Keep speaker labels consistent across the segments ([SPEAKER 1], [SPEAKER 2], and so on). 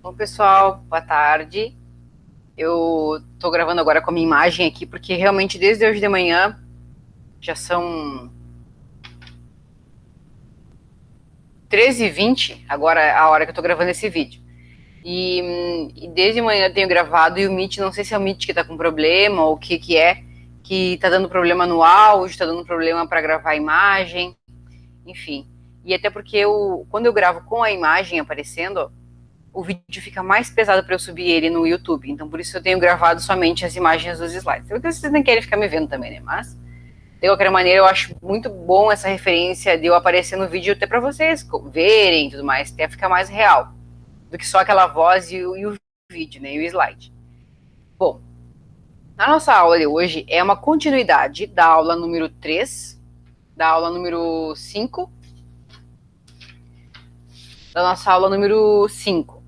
[SPEAKER 1] Bom, pessoal, boa tarde. Eu tô gravando agora com a minha imagem aqui, porque realmente desde hoje de manhã já são 13h20, agora é a hora que eu tô gravando esse vídeo. E desde manhã eu tenho gravado e o Meet, não sei se é o Meet que tá com problema ou o que é, que tá dando problema no áudio, tá dando problema para gravar a imagem, enfim. E até porque quando eu gravo com a imagem aparecendo, o vídeo fica mais pesado para eu subir ele no YouTube. Então, por isso eu tenho gravado somente as imagens dos slides. Porque vocês nem querem ficar me vendo também, né? Mas, de qualquer maneira, eu acho muito bom essa referência de eu aparecer no vídeo até para vocês verem e tudo mais, até ficar mais real do que só aquela voz e o vídeo, né? E o slide. Bom, a nossa aula de hoje é uma continuidade da aula número 3, da aula número 5, da nossa aula número 5.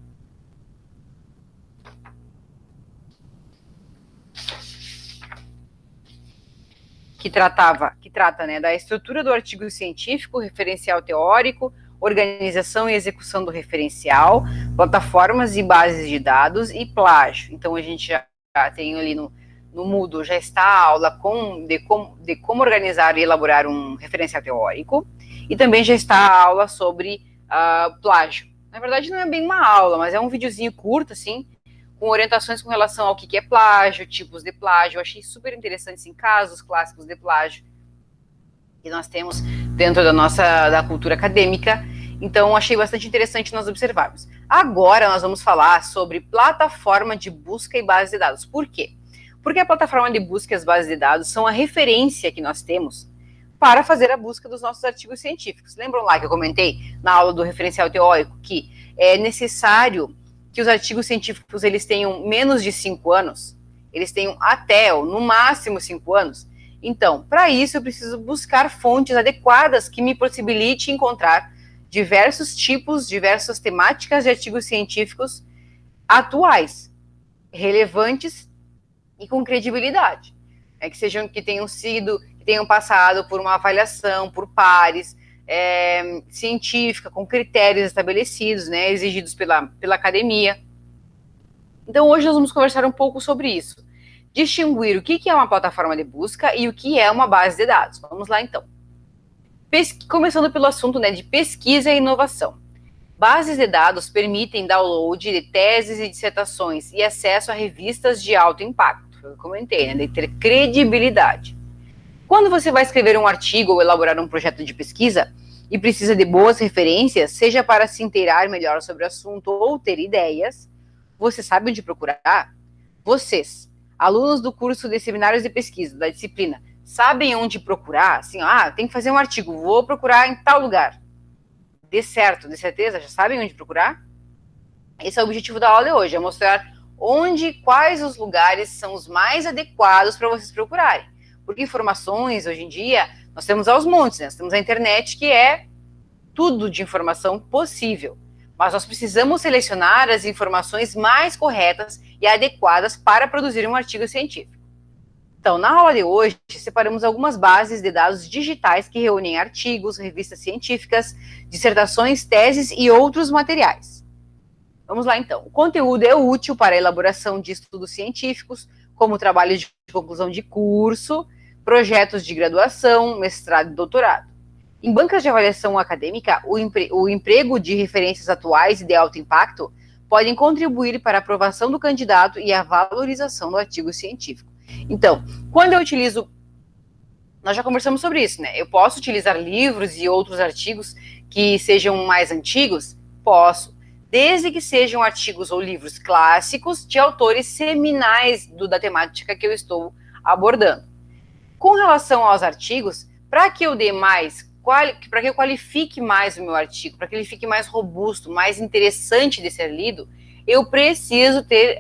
[SPEAKER 1] Que trata, né, da estrutura do artigo científico, referencial teórico, organização e execução do referencial, plataformas e bases de dados e plágio. Então a gente já tem ali no Moodle, já está a aula de como organizar e elaborar um referencial teórico, e também já está a aula sobre plágio. Na verdade não é bem uma aula, mas é um videozinho curto, assim, com orientações com relação ao que é plágio, tipos de plágio. Eu achei super interessante, assim, casos clássicos de plágio que nós temos dentro da cultura acadêmica. Então, achei bastante interessante nós observarmos. Agora, nós vamos falar sobre plataforma de busca e base de dados. Por quê? Porque a plataforma de busca e as bases de dados são a referência que nós temos para fazer a busca dos nossos artigos científicos. Lembram lá que eu comentei na aula do referencial teórico que é necessário que os artigos científicos eles tenham menos de 5 anos, eles tenham até, ou no máximo 5 anos. Então, para isso, eu preciso buscar fontes adequadas que me possibilite encontrar diversos tipos, diversas temáticas de artigos científicos atuais, relevantes e com credibilidade. Que tenham passado por uma avaliação por pares, científica, com critérios estabelecidos, né, exigidos pela academia. Então, hoje nós vamos conversar um pouco sobre isso. Distinguir o que é uma plataforma de busca e o que é uma base de dados. Vamos lá, então. Começando pelo assunto, né, de pesquisa e inovação. Bases de dados permitem download de teses e dissertações e acesso a revistas de alto impacto. Eu comentei, né, de ter credibilidade. Quando você vai escrever um artigo ou elaborar um projeto de pesquisa e precisa de boas referências, seja para se inteirar melhor sobre o assunto ou ter ideias, você sabe onde procurar? Vocês, alunos do curso de seminários de pesquisa da disciplina, sabem onde procurar? Assim, tem que fazer um artigo, vou procurar em tal lugar. De certo, de certeza, já sabem onde procurar? Esse é o objetivo da aula de hoje, é mostrar quais os lugares são os mais adequados para vocês procurarem. Porque informações, hoje em dia, nós temos aos montes, né? Nós temos a internet, que é tudo de informação possível. Mas nós precisamos selecionar as informações mais corretas e adequadas para produzir um artigo científico. Então, na aula de hoje, separamos algumas bases de dados digitais que reúnem artigos, revistas científicas, dissertações, teses e outros materiais. Vamos lá, então. O conteúdo é útil para a elaboração de estudos científicos, como trabalhos de conclusão de curso, projetos de graduação, mestrado e doutorado. Em bancas de avaliação acadêmica, o emprego de referências atuais e de alto impacto podem contribuir para a aprovação do candidato e a valorização do artigo científico. Então, quando eu utilizo... Nós já conversamos sobre isso, né? Eu posso utilizar livros e outros artigos que sejam mais antigos? Posso, desde que sejam artigos ou livros clássicos de autores seminais da temática que eu estou abordando. Com relação aos artigos, para que eu dê mais, para que eu qualifique mais o meu artigo, para que ele fique mais robusto, mais interessante de ser lido, eu preciso ter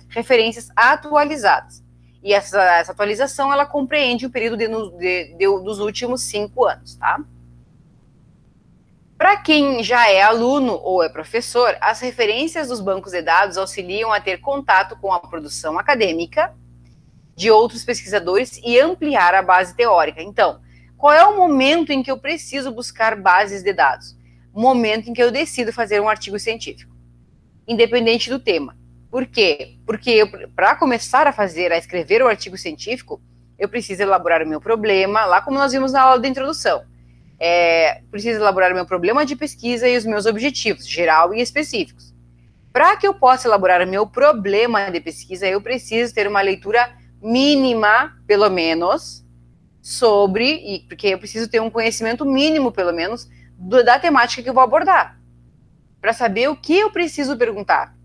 [SPEAKER 1] referências atualizadas. E essa atualização, ela compreende o período dos últimos 5 anos, tá? Para quem já é aluno ou é professor, as referências dos bancos de dados auxiliam a ter contato com a produção acadêmica de outros pesquisadores e ampliar a base teórica. Então, qual é o momento em que eu preciso buscar bases de dados? O momento em que eu decido fazer um artigo científico. independente do tema. Por quê? Porque para começar a escrever o artigo científico, eu preciso elaborar o meu problema, lá como nós vimos na aula de introdução. Preciso elaborar o meu problema de pesquisa e os meus objetivos, geral e específicos. Para que eu possa elaborar o meu problema de pesquisa, eu preciso ter uma leitura mínima, pelo menos, porque eu preciso ter um conhecimento mínimo, pelo menos, da temática que eu vou abordar, para saber o que eu preciso perguntar.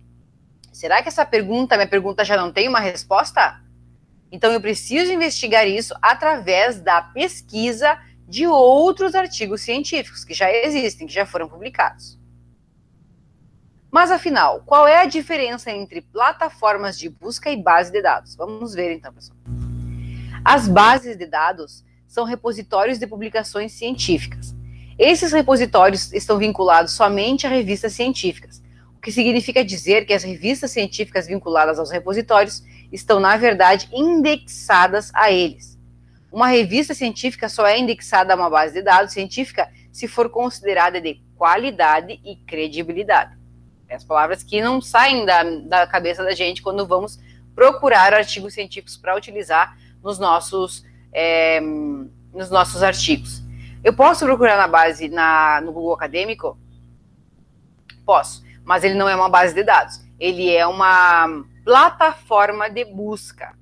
[SPEAKER 1] Será que minha pergunta já não tem uma resposta? Então eu preciso investigar isso através da pesquisa de outros artigos científicos que já existem, que já foram publicados. Mas afinal, qual é a diferença entre plataformas de busca e base de dados? Vamos ver então, pessoal. As bases de dados são repositórios de publicações científicas. Esses repositórios estão vinculados somente a revistas científicas, o que significa dizer que as revistas científicas vinculadas aos repositórios estão, na verdade, indexadas a eles. Uma revista científica só é indexada a uma base de dados científica se for considerada de qualidade e credibilidade. As palavras que não saem da cabeça da gente quando vamos procurar artigos científicos para utilizar nos nossos artigos. Eu posso procurar no Google Acadêmico? Posso, mas ele não é uma base de dados. Ele é uma plataforma de busca.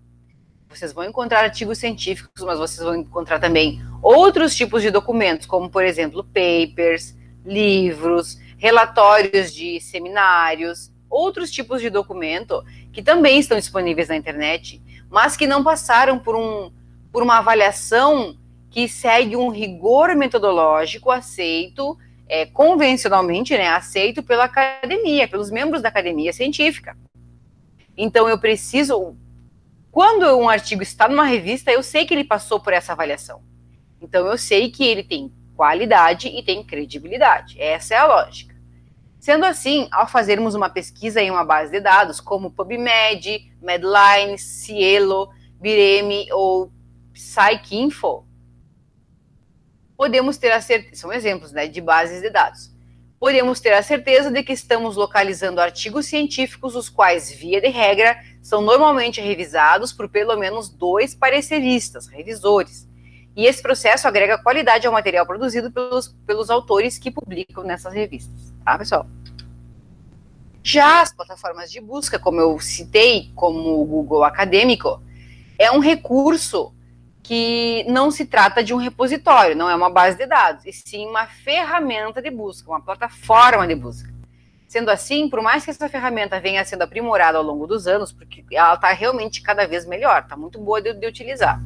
[SPEAKER 1] Vocês vão encontrar artigos científicos, mas vocês vão encontrar também outros tipos de documentos, como, por exemplo, papers, livros, relatórios de seminários, outros tipos de documento que também estão disponíveis na internet, mas que não passaram por uma avaliação que segue um rigor metodológico aceito, convencionalmente, aceito pela academia, pelos membros da academia científica. Então eu preciso, quando um artigo está numa revista, eu sei que ele passou por essa avaliação. Então eu sei que ele tem qualidade e tem credibilidade. Essa é a lógica. Sendo assim, ao fazermos uma pesquisa em uma base de dados, como PubMed, Medline, Cielo, Bireme ou PsycInfo, podemos ter a certeza, são exemplos de bases de dados, podemos ter a certeza de que estamos localizando artigos científicos, os quais, via de regra, são normalmente revisados por pelo menos 2 pareceristas, revisores. E esse processo agrega qualidade ao material produzido pelos autores que publicam nessas revistas. Tá, pessoal? Já as plataformas de busca, como eu citei, como o Google Acadêmico, é um recurso que não se trata de um repositório, não é uma base de dados, e sim uma ferramenta de busca, uma plataforma de busca. Sendo assim, por mais que essa ferramenta venha sendo aprimorada ao longo dos anos, porque ela está realmente cada vez melhor, está muito boa de utilizar.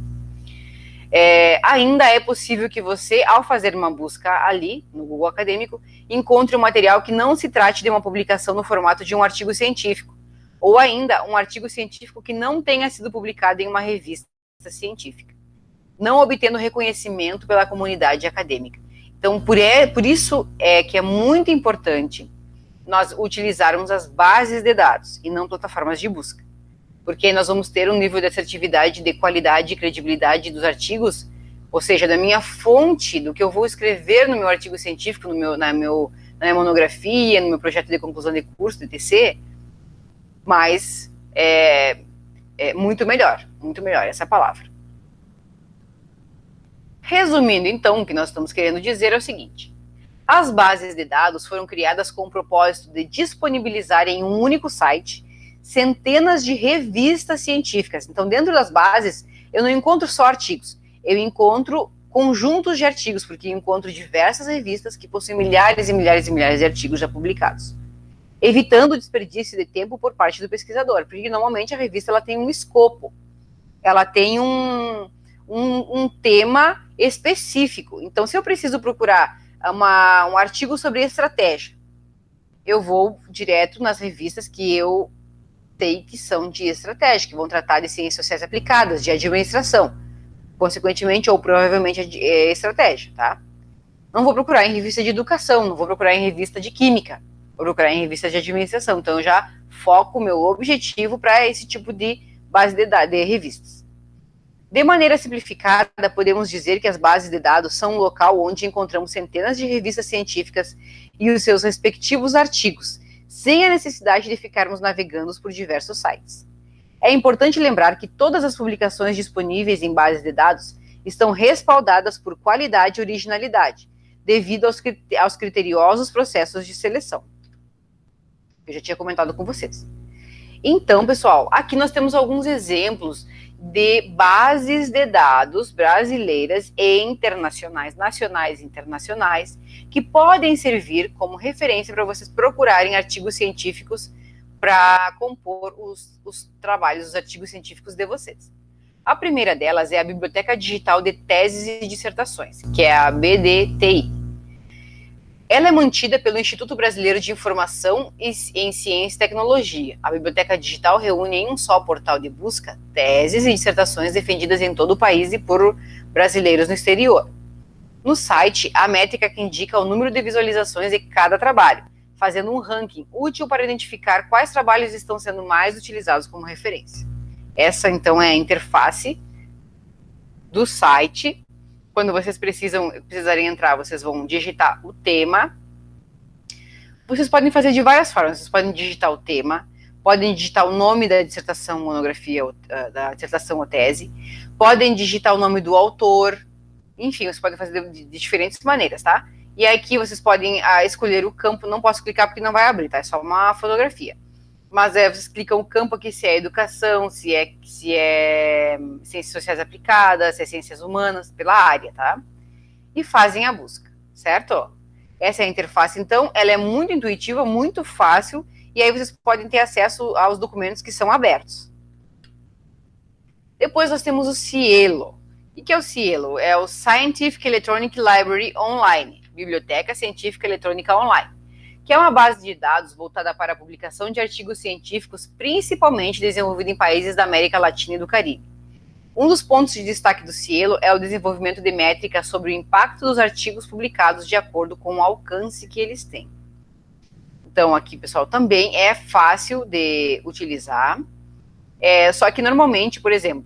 [SPEAKER 1] Ainda é possível que você, ao fazer uma busca ali, no Google Acadêmico, encontre um material que não se trate de uma publicação no formato de um artigo científico, ou ainda um artigo científico que não tenha sido publicado em uma revista científica, não obtendo reconhecimento pela comunidade acadêmica. Então, por isso é que é muito importante nós utilizarmos as bases de dados e não plataformas de busca, porque nós vamos ter um nível de assertividade, de qualidade e credibilidade dos artigos, ou seja, da minha fonte, do que eu vou escrever no meu artigo científico, na minha monografia, no meu projeto de conclusão de curso, de TC, mas muito melhor essa é a palavra. Resumindo, então, o que nós estamos querendo dizer é o seguinte: as bases de dados foram criadas com o propósito de disponibilizar em um único site centenas de revistas científicas. Então, dentro das bases, eu não encontro só artigos, eu encontro conjuntos de artigos, porque eu encontro diversas revistas que possuem milhares e milhares e milhares de artigos já publicados, evitando o desperdício de tempo por parte do pesquisador, porque normalmente a revista ela tem um escopo, ela tem um tema específico. Então, se eu preciso procurar um artigo sobre estratégia, eu vou direto nas revistas que eu sei que são de estratégia, que vão tratar de ciências sociais aplicadas, de administração, consequentemente, ou provavelmente estratégia, tá? Não vou procurar em revista de educação, não vou procurar em revista de química, vou procurar em revista de administração. Então, eu já foco o meu objetivo para esse tipo de base de revistas. De maneira simplificada, podemos dizer que as bases de dados são um local onde encontramos centenas de revistas científicas e os seus respectivos artigos, sem a necessidade de ficarmos navegando por diversos sites. É importante lembrar que todas as publicações disponíveis em bases de dados estão respaldadas por qualidade e originalidade, devido aos criteriosos processos de seleção. Eu já tinha comentado com vocês. Então, pessoal, aqui nós temos alguns exemplos de bases de dados brasileiras e internacionais, nacionais e internacionais, que podem servir como referência para vocês procurarem artigos científicos para compor os trabalhos, os artigos científicos de vocês. A primeira delas é a Biblioteca Digital de Teses e Dissertações, que é a BDTI. Ela é mantida pelo Instituto Brasileiro de Informação em Ciência e Tecnologia. A Biblioteca Digital reúne em um só portal de busca teses e dissertações defendidas em todo o país e por brasileiros no exterior. No site, há métrica que indica o número de visualizações de cada trabalho, fazendo um ranking útil para identificar quais trabalhos estão sendo mais utilizados como referência. Essa, então, é a interface do site. Quando vocês precisarem entrar, vocês vão digitar o tema. Vocês podem fazer de várias formas. Vocês podem digitar o tema, podem digitar o nome da dissertação, monografia, da dissertação ou tese, podem digitar o nome do autor, enfim, vocês podem fazer de diferentes maneiras, tá? E aqui vocês podem escolher o campo, não posso clicar porque não vai abrir, tá? É só uma fotografia. Mas vocês clicam o campo aqui, se é educação, se é ciências sociais aplicadas, se é ciências humanas, pela área, tá? E fazem a busca, certo? Essa é a interface, então, ela é muito intuitiva, muito fácil, e aí vocês podem ter acesso aos documentos que são abertos. Depois nós temos o Cielo. O que é o Cielo? É o Scientific Electronic Library Online, Biblioteca Científica Eletrônica Online, que é uma base de dados voltada para a publicação de artigos científicos, principalmente desenvolvida em países da América Latina e do Caribe. Um dos pontos de destaque do Cielo é o desenvolvimento de métricas sobre o impacto dos artigos publicados de acordo com o alcance que eles têm. Então, aqui, pessoal, também é fácil de utilizar, só que normalmente, por exemplo,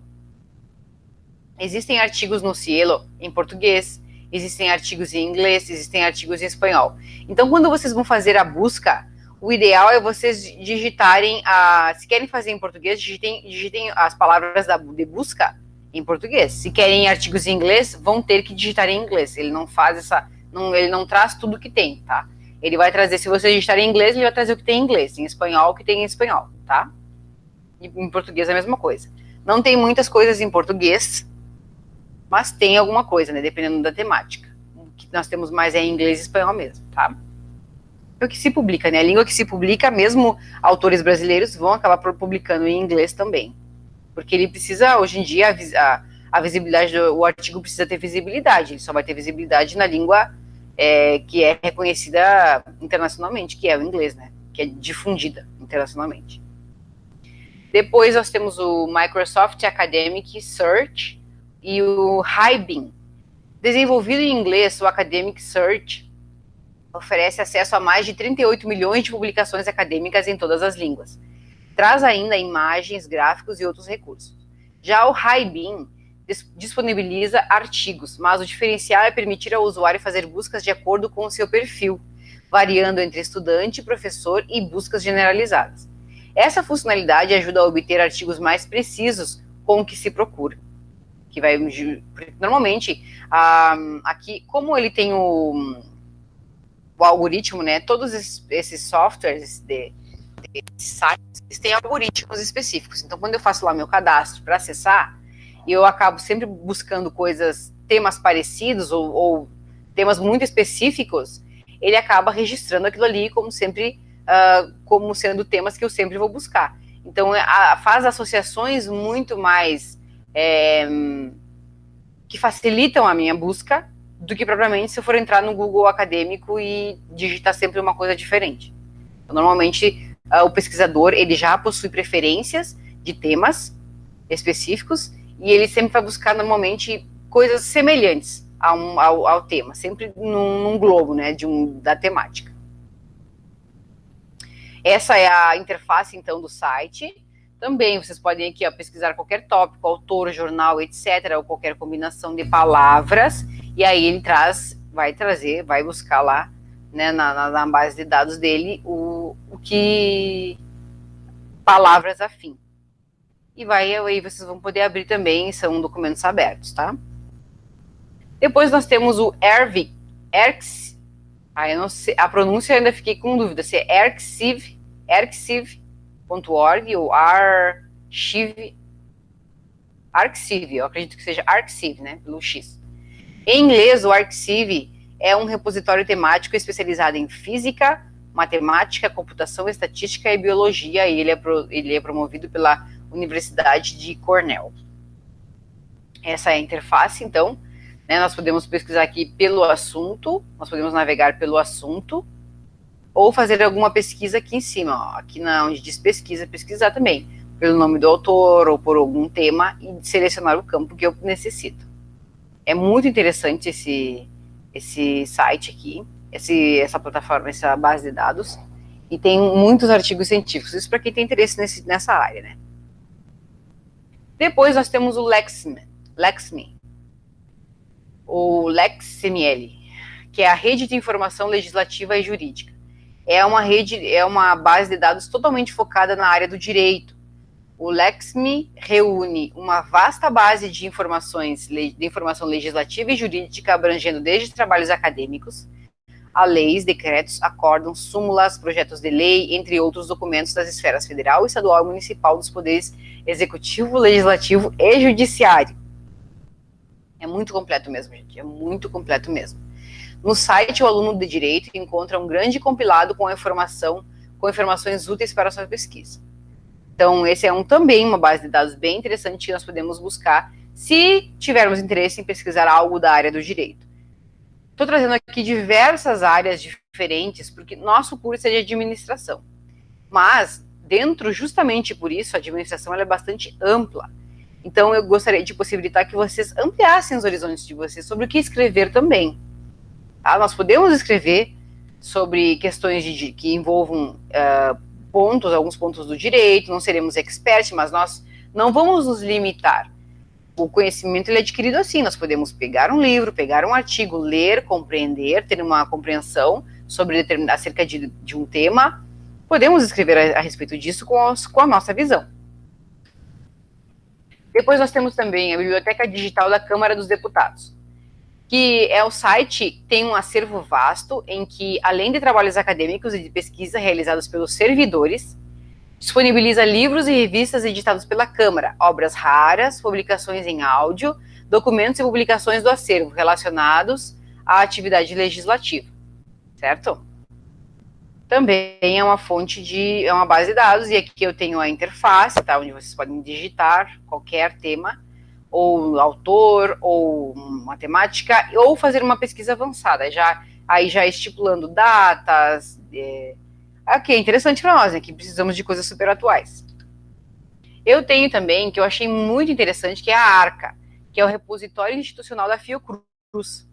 [SPEAKER 1] existem artigos no Cielo em português, existem artigos em inglês, existem artigos em espanhol. Então, quando vocês vão fazer a busca, o ideal é vocês digitarem, se querem fazer em português, digitem as palavras de busca em português. Se querem artigos em inglês, vão ter que digitar em inglês. Ele não faz ele não traz tudo que tem, tá? Ele vai trazer, se você digitar em inglês, ele vai trazer o que tem em inglês, em espanhol, o que tem em espanhol, tá? E em português é a mesma coisa. Não tem muitas coisas em português, mas tem alguma coisa, né, dependendo da temática. O que nós temos mais é em inglês e espanhol mesmo, tá? É o que se publica, né, a língua que se publica, mesmo autores brasileiros vão acabar publicando em inglês também, porque ele precisa, hoje em dia, a visibilidade, o artigo precisa ter visibilidade, ele só vai ter visibilidade na língua que é reconhecida internacionalmente, que é o inglês, né, que é difundida internacionalmente. Depois nós temos o Microsoft Academic Search, e o HiBIM. Desenvolvido em inglês, o Academic Search oferece acesso a mais de 38 milhões de publicações acadêmicas em todas as línguas. Traz ainda imagens, gráficos e outros recursos. Já o HiBIM disponibiliza artigos, mas o diferencial é permitir ao usuário fazer buscas de acordo com o seu perfil, variando entre estudante, professor e buscas generalizadas. Essa funcionalidade ajuda a obter artigos mais precisos com o que se procura. Que vai, normalmente, aqui, como ele tem o algoritmo, né, todos esses softwares de sites, eles têm algoritmos específicos. Então, quando eu faço lá meu cadastro para acessar, eu acabo sempre buscando temas parecidos ou temas muito específicos, ele acaba registrando aquilo ali como sempre, como sendo temas que eu sempre vou buscar. Então, faz associações muito mais que facilitam a minha busca do que propriamente se eu for entrar no Google acadêmico e digitar sempre uma coisa diferente. Então, normalmente, o pesquisador, ele já possui preferências de temas específicos e ele sempre vai buscar, normalmente, coisas semelhantes ao tema, sempre num globo, né, da temática. Essa é a interface, então, do site. Também vocês podem aqui pesquisar qualquer tópico, autor, jornal, etc., ou qualquer combinação de palavras, e aí ele vai buscar lá, né, na base de dados dele, o que palavras afim. E aí vocês vão poder abrir também, são documentos abertos, tá? Depois nós temos o ERCIV. Eu não sei, a pronúncia eu ainda fiquei com dúvida, se é ERCIV.org ou ArXiv, eu acredito que seja ArXiv, né, pelo X. Em inglês, o ArXiv é um repositório temático especializado em física, matemática, computação, estatística e biologia, e ele é promovido pela Universidade de Cornell. Essa é a interface, então, né, nós podemos pesquisar aqui pelo assunto, nós podemos navegar pelo assunto, ou fazer alguma pesquisa aqui em cima, ó, aqui onde diz pesquisa, pesquisar também, pelo nome do autor ou por algum tema, e selecionar o campo que eu necessito. É muito interessante esse site aqui, essa plataforma, essa base de dados, e tem muitos artigos científicos, isso para quem tem interesse nessa área, né? Depois nós temos o Lexme, ou LexML, que é a Rede de Informação Legislativa e Jurídica. É uma base de dados totalmente focada na área do direito. O Lexme reúne uma vasta base de informação legislativa e jurídica, abrangendo desde trabalhos acadêmicos a leis, decretos, acórdãos, súmulas, projetos de lei, entre outros documentos das esferas federal, estadual e municipal dos poderes executivo, legislativo e judiciário. É muito completo mesmo, gente, é muito completo mesmo. No site, o aluno de direito encontra um grande compilado com informações úteis para a sua pesquisa. Então, esse é também uma base de dados bem interessante que nós podemos buscar se tivermos interesse em pesquisar algo da área do direito. Estou trazendo aqui diversas áreas diferentes, porque nosso curso é de administração. Mas, justamente por isso, a administração ela é bastante ampla. Então, eu gostaria de possibilitar que vocês ampliassem os horizontes de vocês sobre o que escrever também. Tá? Nós podemos escrever sobre questões que envolvam alguns pontos do direito, não seremos experts, mas nós não vamos nos limitar. O conhecimento ele é adquirido assim, nós podemos pegar um livro, pegar um artigo, ler, compreender, ter uma compreensão acerca de um tema, podemos escrever a respeito disso com a nossa visão. Depois nós temos também a Biblioteca Digital da Câmara dos Deputados, que é o site, tem um acervo vasto em que, além de trabalhos acadêmicos e de pesquisa realizados pelos servidores, disponibiliza livros e revistas editados pela Câmara, obras raras, publicações em áudio, documentos e publicações do acervo relacionados à atividade legislativa, certo? Também é uma uma base de dados, e aqui eu tenho a interface, tá, onde vocês podem digitar qualquer tema, ou autor, ou matemática, ou fazer uma pesquisa avançada, já estipulando datas. Aqui é interessante para nós, né, que precisamos de coisas super atuais. Eu tenho também, que eu achei muito interessante, que é a ARCA, que é o repositório institucional da Fiocruz.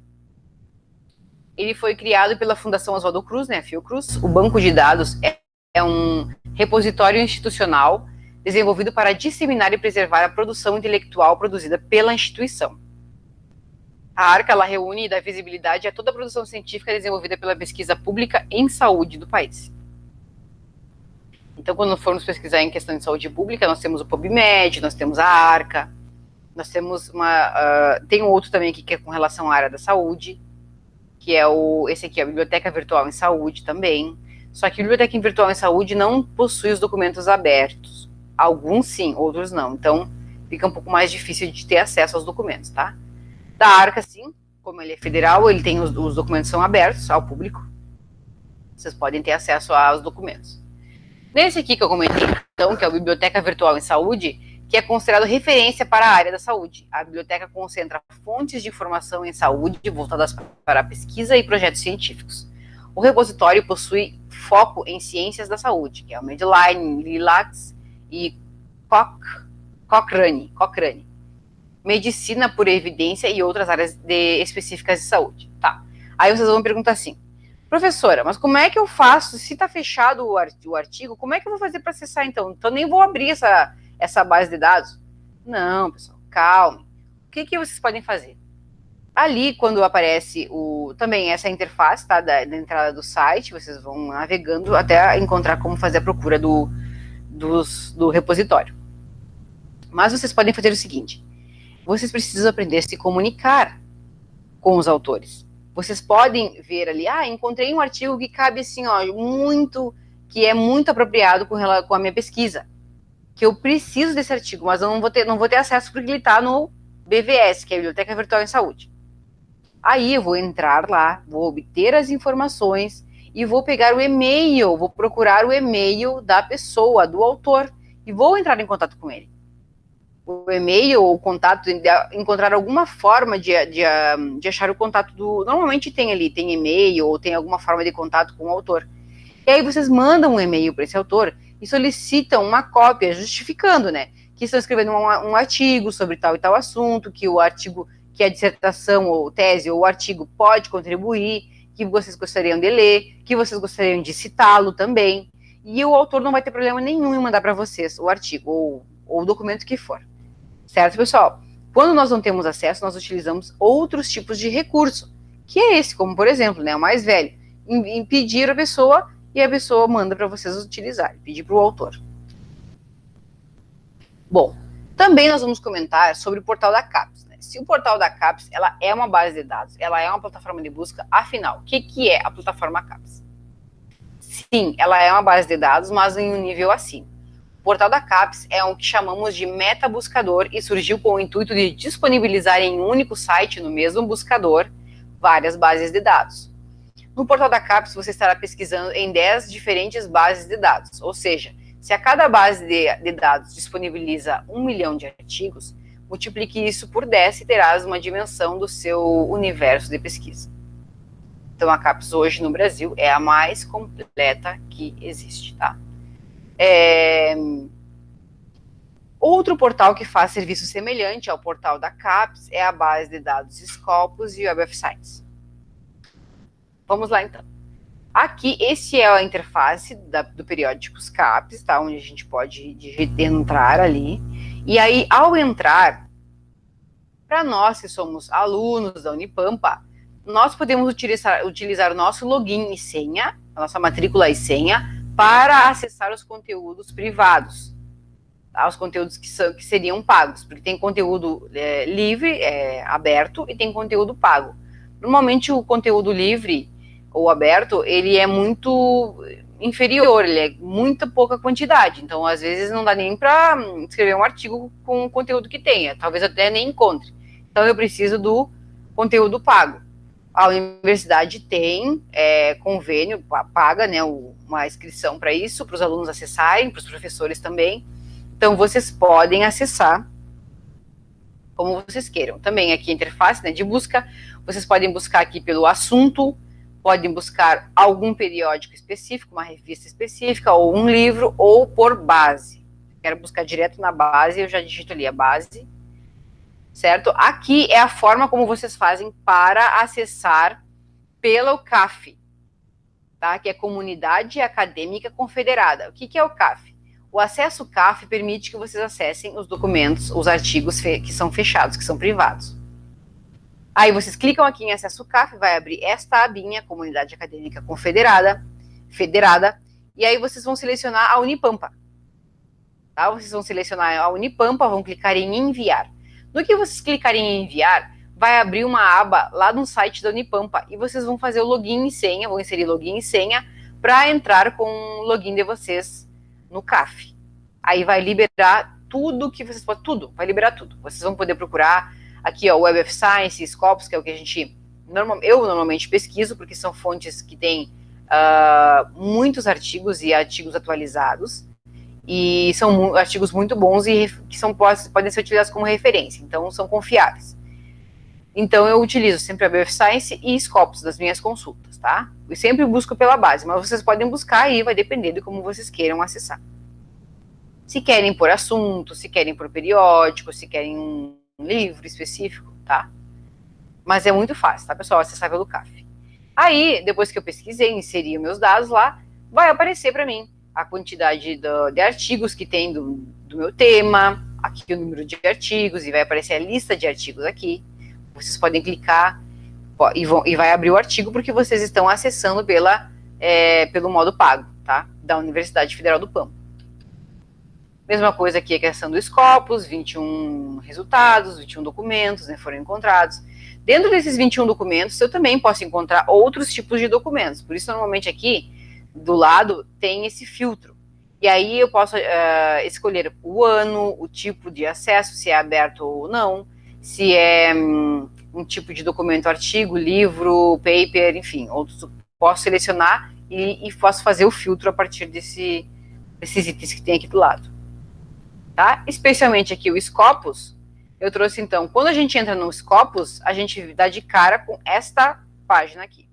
[SPEAKER 1] Ele foi criado pela Fundação Oswaldo Cruz, né, a Fiocruz. O banco de dados é um repositório institucional desenvolvido para disseminar e preservar a produção intelectual produzida pela instituição. A ARCA ela reúne e dá visibilidade a toda a produção científica desenvolvida pela pesquisa pública em saúde do país. Então, quando formos pesquisar em questão de saúde pública, nós temos o PubMed, nós temos a ARCA, nós temos tem um outro também aqui que é com relação à área da saúde, que é esse aqui, a Biblioteca Virtual em Saúde também. Só que a Biblioteca Virtual em Saúde não possui os documentos abertos. Alguns sim, outros não. Então, fica um pouco mais difícil de ter acesso aos documentos, tá? Da ARCA, sim, como ele é federal, ele tem os documentos são abertos ao público. Vocês podem ter acesso aos documentos. Nesse aqui que eu comentei, então, que é a Biblioteca Virtual em Saúde, que é considerado referência para a área da saúde. A biblioteca concentra fontes de informação em saúde voltadas para a pesquisa e projetos científicos. O repositório possui foco em ciências da saúde, que é o Medline, Lilacs e Cochrane. Medicina por evidência e outras áreas específicas de saúde. Tá. Aí vocês vão perguntar assim, professora, mas como é que eu faço, se está fechado o artigo, como é que eu vou fazer para acessar então? Então nem vou abrir essa base de dados? Não, pessoal, calma. O que vocês podem fazer? Ali, quando aparece também essa interface, tá, da entrada do site, vocês vão navegando até encontrar como fazer a procura do repositório. Mas vocês podem fazer o seguinte: vocês precisam aprender a se comunicar com os autores. Vocês podem ver ali, encontrei um artigo que cabe assim, que é muito apropriado com a minha pesquisa, que eu preciso desse artigo, mas eu não vou ter acesso porque ele está no BVS, que é a Biblioteca Virtual em Saúde. Aí eu vou entrar lá, vou obter as informações e vou pegar o e-mail, vou procurar o e-mail da pessoa, do autor, e vou entrar em contato com ele. O e-mail ou o contato, encontrar alguma forma de achar o contato Normalmente tem e-mail ou tem alguma forma de contato com o autor. E aí vocês mandam um e-mail para esse autor e solicitam uma cópia, justificando, né, que estão escrevendo um artigo sobre tal e tal assunto, que o artigo, que a dissertação ou tese ou o artigo pode contribuir, que vocês gostariam de ler, que vocês gostariam de citá-lo também. E o autor não vai ter problema nenhum em mandar para vocês o artigo ou o documento que for. Certo, pessoal? Quando nós não temos acesso, nós utilizamos outros tipos de recurso, que é esse, como por exemplo, né, o mais velho, impedir a pessoa e a pessoa manda para vocês utilizarem, pedir para o autor. Bom, também nós vamos comentar sobre o portal da CAPES. Né? Se o portal da CAPES, ela é uma base de dados, ela é uma plataforma de busca, afinal, o que é a plataforma CAPES? Sim, ela é uma base de dados, mas em um nível acima. O portal da CAPES é o que chamamos de metabuscador e surgiu com o intuito de disponibilizar em um único site, no mesmo buscador, várias bases de dados. No portal da CAPES, você estará pesquisando em 10 diferentes bases de dados, ou seja, se a cada base de dados disponibiliza 1 milhão de artigos, multiplique isso por 10 e terás uma dimensão do seu universo de pesquisa. Então, a CAPES hoje no Brasil é a mais completa que existe, tá? Outro portal que faz serviço semelhante ao portal da CAPES é a base de dados Scopus e Web of Science. Vamos lá, então. Aqui, esse é a interface do periódicos CAPES, tá? Onde a gente pode entrar ali. E aí, ao entrar, para nós que somos alunos da Unipampa, nós podemos utilizar o nosso login e senha, a nossa matrícula e senha, para acessar os conteúdos privados, tá? Os conteúdos que seriam pagos, porque tem conteúdo livre, aberto, e tem conteúdo pago. Normalmente o conteúdo livre ou aberto, ele é muito inferior, ele é muita pouca quantidade, então às vezes não dá nem para escrever um artigo com o conteúdo que tenha, talvez até nem encontre. Então eu preciso do conteúdo pago. A universidade tem convênio, paga, né, uma inscrição para isso, para os alunos acessarem, para os professores também. Então, vocês podem acessar como vocês queiram. Também aqui a interface, né, de busca, vocês podem buscar aqui pelo assunto, podem buscar algum periódico específico, uma revista específica, ou um livro, ou por base. Quero buscar direto na base, eu já digito ali a base. Certo? Aqui é a forma como vocês fazem para acessar pelo CAF, tá? Que é Comunidade Acadêmica Confederada. O que é o CAF? O acesso CAF permite que vocês acessem os documentos, os artigos que são fechados, que são privados. Aí vocês clicam aqui em acesso CAF, vai abrir esta abinha, Comunidade Acadêmica Confederada, e aí vocês vão selecionar a Unipampa. Tá? Vocês vão selecionar a Unipampa, vão clicar em enviar. No que vocês clicarem em enviar, vai abrir uma aba lá no site da Unipampa e vocês vão fazer o login e senha, vão inserir login e senha para entrar com o login de vocês no CAF. Aí vai liberar tudo que vocês podem, vai liberar tudo. Vocês vão poder procurar aqui, ó, Web of Science, Scopus, que é o que eu normalmente pesquiso, porque são fontes que têm muitos artigos e artigos atualizados. E são artigos muito bons e que podem ser utilizados como referência, então são confiáveis. Então eu utilizo sempre a Web of Science e Scopus das minhas consultas, tá? Eu sempre busco pela base, mas vocês podem buscar aí, vai depender de como vocês queiram acessar. Se querem por assunto, se querem por periódico, se querem um livro específico, tá? Mas é muito fácil, tá, pessoal? Acessar pelo CAF. Aí, depois que eu pesquisei, inseri os meus dados lá, vai aparecer para mim a quantidade de artigos que tem do meu tema, aqui o número de artigos, e vai aparecer a lista de artigos aqui. vocês podem clicar e vai abrir o artigo porque vocês estão acessando pelo modo pago, tá? Da Universidade Federal do Pampa. Mesma coisa aqui a questão do Scopus, 21 resultados, 21 documentos, né, foram encontrados. Dentro desses 21 documentos, eu também posso encontrar outros tipos de documentos. Por isso, normalmente aqui, do lado, tem esse filtro. E aí eu posso escolher o ano, o tipo de acesso, se é aberto ou não, se é um tipo de documento, artigo, livro, paper, enfim, outros. Posso selecionar e posso fazer o filtro a partir desses itens que tem aqui do lado. Tá? Especialmente aqui o Scopus, eu trouxe então, quando a gente entra no Scopus, a gente dá de cara com esta página aqui.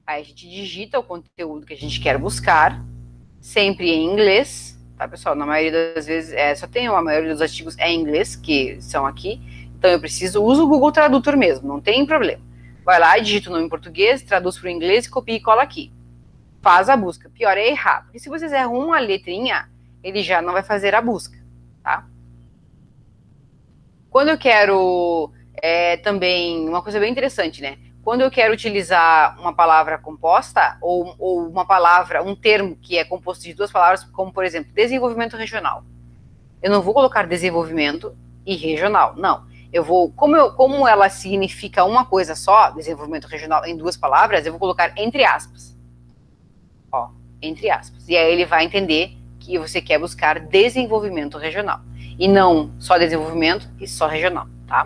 [SPEAKER 1] Aí a gente digita o conteúdo que a gente quer buscar, sempre em inglês, tá, pessoal? Na maioria das vezes, só tem a maioria dos artigos em inglês, que são aqui, então eu uso o Google Tradutor mesmo, não tem problema. Vai lá, digita o nome em português, traduz para o inglês, copia e cola aqui. Faz a busca. Pior é errar, porque se vocês erram uma letrinha, ele já não vai fazer a busca, tá? Quando eu quero, também, uma coisa bem interessante, né? Quando eu quero utilizar uma palavra composta, ou uma palavra, um termo que é composto de duas palavras, como, por exemplo, desenvolvimento regional. Eu não vou colocar desenvolvimento e regional, não. Eu vou, como ela significa uma coisa só, desenvolvimento regional em duas palavras, eu vou colocar entre aspas. Ó, entre aspas. E aí ele vai entender que você quer buscar desenvolvimento regional. E não só desenvolvimento e só regional, tá?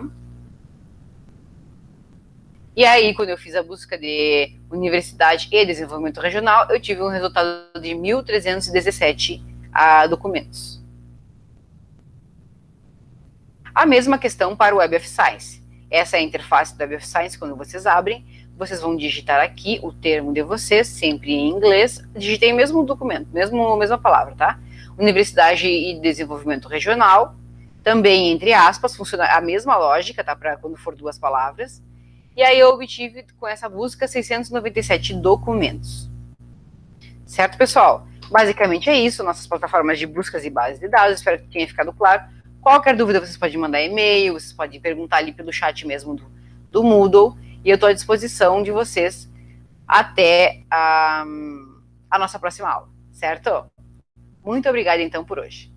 [SPEAKER 1] E aí, quando eu fiz a busca de universidade e desenvolvimento regional, eu tive um resultado de 1.317 documentos. A mesma questão para o Web of Science. Essa é a interface do Web of Science, quando vocês abrem, vocês vão digitar aqui o termo de vocês, sempre em inglês, digitei o mesmo documento, mesma palavra, tá? Universidade e desenvolvimento regional, também entre aspas, funciona a mesma lógica, tá? Para quando for duas palavras. E aí eu obtive, com essa busca, 697 documentos. Certo, pessoal? Basicamente é isso, nossas plataformas de buscas e bases de dados, espero que tenha ficado claro. Qualquer dúvida, vocês podem mandar e-mail, vocês podem perguntar ali pelo chat mesmo do Moodle, e eu estou à disposição de vocês até a nossa próxima aula, certo? Muito obrigada, então, por hoje.